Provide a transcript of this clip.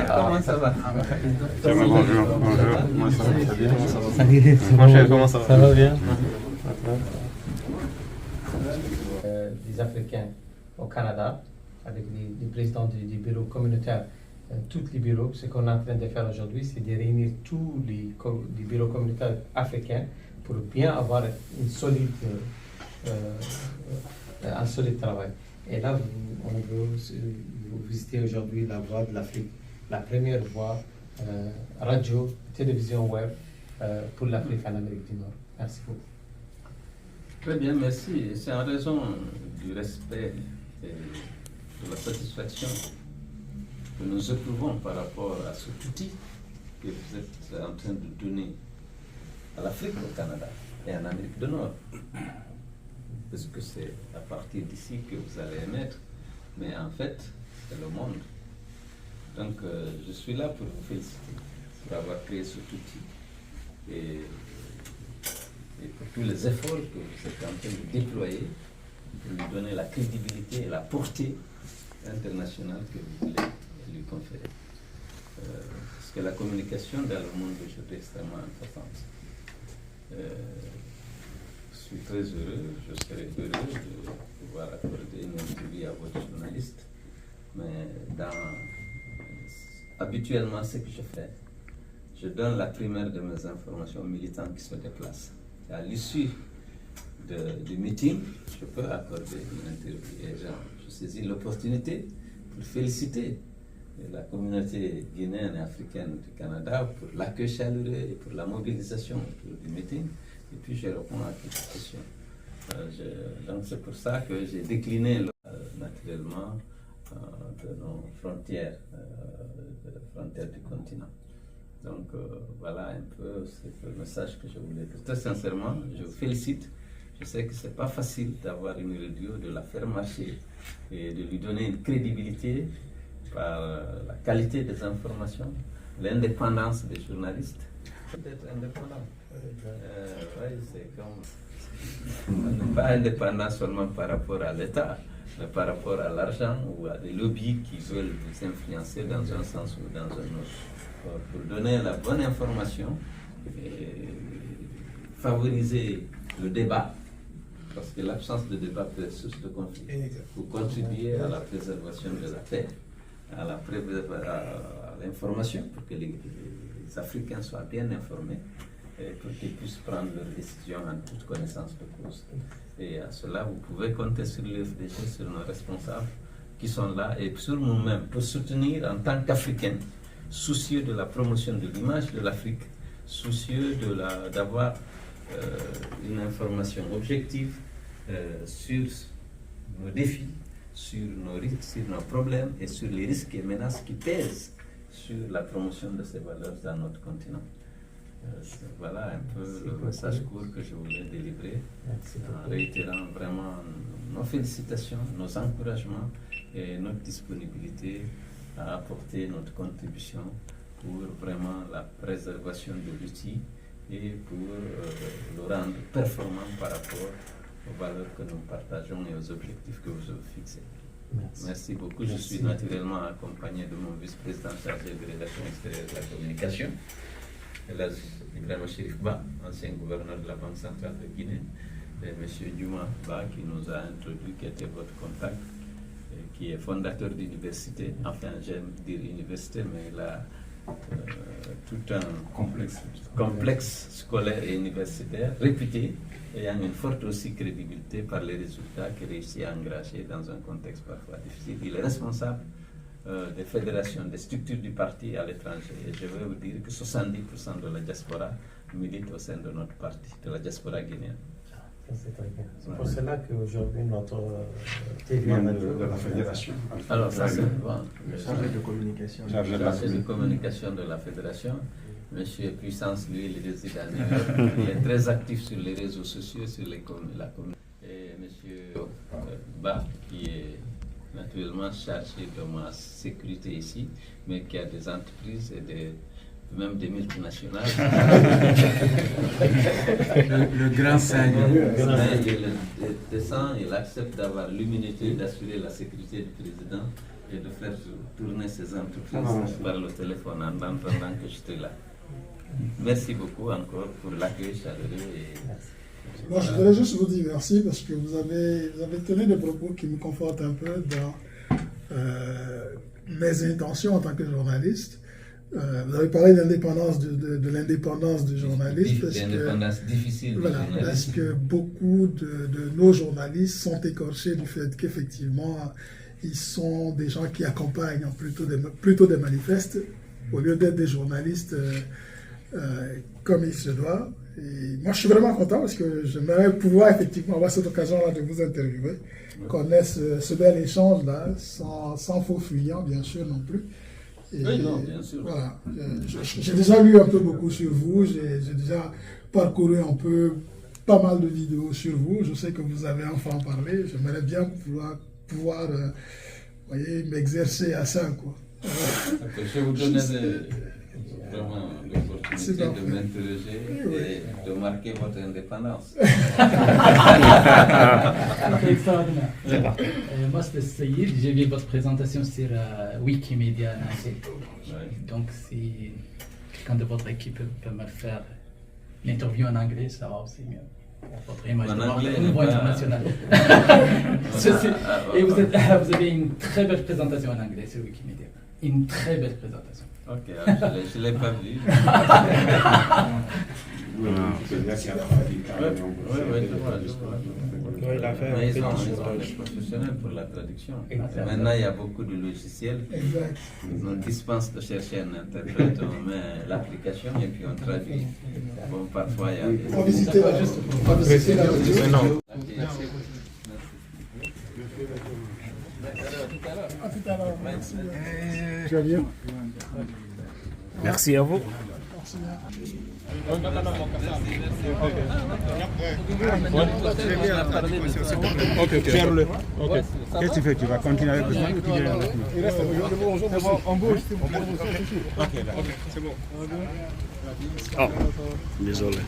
Comment ça va? Bonjour, bonjour. Moi, ça va bien. Salut, Mon cher, comment ça va? ça va bien? Des Africains au Canada, avec les présidents du bureau communautaire, tous les bureaux. Ce qu'on est en train de faire aujourd'hui, c'est de réunir tous les bureaux communautaires africains pour bien avoir un solide travail. Et là, on veut vous visiter aujourd'hui la Voix de l'Afrique, la première voix radio, télévision web pour l'Afrique en Amérique du Nord. Merci beaucoup. Très bien, merci. C'est en raison du respect et de la satisfaction que nous éprouvons par rapport à cet outil que vous êtes en train de donner à l'Afrique, au Canada et en Amérique du Nord. Parce que c'est à partir d'ici que vous allez émettre, mais en fait, c'est le monde. Donc, je suis là pour vous féliciter pour avoir créé cet outil et pour tous les efforts que vous êtes en train de déployer pour lui donner la crédibilité et la portée internationale que vous voulez lui conférer. Parce que la communication dans le monde aujourd'hui est extrêmement importante. Je suis très heureux, je serai heureux de pouvoir accorder une interview à votre journaliste, mais habituellement ce que je fais, je donne la primaire de mes informations aux militants qui se déplacent. À l'issue du meeting, je peux accorder une interview. Et je saisis l'opportunité pour féliciter la communauté guinéenne et africaine du Canada pour l'accueil chaleureux et pour la mobilisation autour du meeting. Et puis je réponds à toutes les questions. Donc c'est pour ça que j'ai décliné naturellement de nos frontières, du continent. Donc voilà un peu c'est le message que je voulais dire. Très sincèrement, je vous félicite. Je sais que ce n'est pas facile d'avoir une radio, de la faire marcher et de lui donner une crédibilité par la qualité des informations, l'indépendance des journalistes. D'être indépendant. Oui, c'est comme. On n'est pas indépendant seulement par rapport à l'État, mais par rapport à l'argent ou à des lobbies qui veulent vous influencer dans un sens ou dans un autre. Pour donner la bonne information, et favoriser le débat, parce que l'absence de débat peut être source de conflit, pour contribuer à la préservation de la paix, à l'information, pour que les Africains soient bien informés et pour qu'ils puissent prendre leurs décisions en toute connaissance de cause. Et à cela, vous pouvez compter sur le FDG, sur nos responsables qui sont là et sur nous-mêmes pour soutenir en tant qu'Africains, soucieux de la promotion de l'image de l'Afrique, soucieux d'avoir une information objective sur nos défis, sur nos risques, sur nos problèmes et sur les risques et menaces qui pèsent sur la promotion de ces valeurs dans notre continent. Voilà un peu le message court que je voulais délivrer, en réitérant vraiment nos félicitations, nos encouragements et notre disponibilité à apporter notre contribution pour vraiment la préservation de l'outil et pour le rendre performant par rapport aux valeurs que nous partageons et aux objectifs que vous avez fixés. Merci beaucoup. Je suis naturellement accompagné de mon vice-président chargé de relations extérieures et de la communication, Ibrahima Chérif Ba, ancien gouverneur de la Banque centrale de Guinée, et M. Djouma Ba, qui nous a introduit, qui était votre contact, et qui est fondateur d'université, enfin j'aime dire université, mais il a tout un complexe scolaire et universitaire réputé, ayant une forte aussi crédibilité par les résultats qu'il réussit à engranger dans un contexte parfois difficile. Il est responsable des fédérations, des structures du parti à l'étranger. Et je vais vous dire que 70% de la diaspora milite au sein de notre parti, de la diaspora guinéenne. C'est très bien. C'est pour cela qu'aujourd'hui, notre TV de la fédération. Alors, ça c'est bon. Chargé de communication. Chargé de communication de la fédération. Monsieur Puissance, lui, il réside à New York. Il est très actif sur les réseaux sociaux, sur la communauté. Et monsieur Ba, qui est naturellement chargé de ma sécurité ici, mais qui a des entreprises et même des multinationales. Le grand seigneur. Mais il descend, il accepte d'avoir l'humilité d'assurer la sécurité du président et de faire tourner ses entreprises par le téléphone en entendant que j'étais là. Merci beaucoup encore pour l'accueil chaleureux. Moi, je voudrais juste vous dire merci parce que vous avez tenu des propos qui me confortent un peu dans mes intentions en tant que journaliste. Vous avez parlé d'indépendance, de l'indépendance du journaliste. L'indépendance difficile. Voilà, parce que beaucoup de nos journalistes sont écorchés du fait qu'effectivement, ils sont des gens qui accompagnent plutôt des manifestes au lieu d'être des journalistes comme il se doit. Et moi, je suis vraiment content parce que j'aimerais pouvoir effectivement avoir cette occasion-là de vous interviewer, qu'on ait ce bel échange-là, sans faux fuyant, bien sûr, non plus. Et oui, non, bien sûr. Voilà. J'ai déjà lu un peu beaucoup sur vous, j'ai déjà parcouru un peu pas mal de vidéos sur vous. Je sais que vous avez enfin parlé. J'aimerais bien pouvoir voyez, m'exercer à ça, quoi. Je vous donne vraiment l'opportunité de m'interroger et de marquer votre indépendance. Moi, c'est Saïd. J'ai vu votre présentation sur Wikimedia. Donc, si quelqu'un de votre équipe peut me faire l'interview en anglais, ça va aussi mieux. Votre image au niveau international. Et vous avez une très belle présentation en anglais sur Wikimedia. Une très belle présentation. Ok, je ne l'ai pas vu. Mais ils ont des professionnels pour la traduction. Maintenant, il y a beaucoup de logiciels. On dispense de chercher un interprète, on met l'application et puis on traduit. Bon, parfois, il y a des... On va visiter la Non. À tout à l'heure. Merci. Tu vas bien? Merci à vous. Ok. Ferme-le. Ok. Qu'est-ce que tu fais? Tu vas continuer avec le temps ou tu viens avec nous? Il reste. On bouge. Ok, là. C'est bon. Oh, désolé.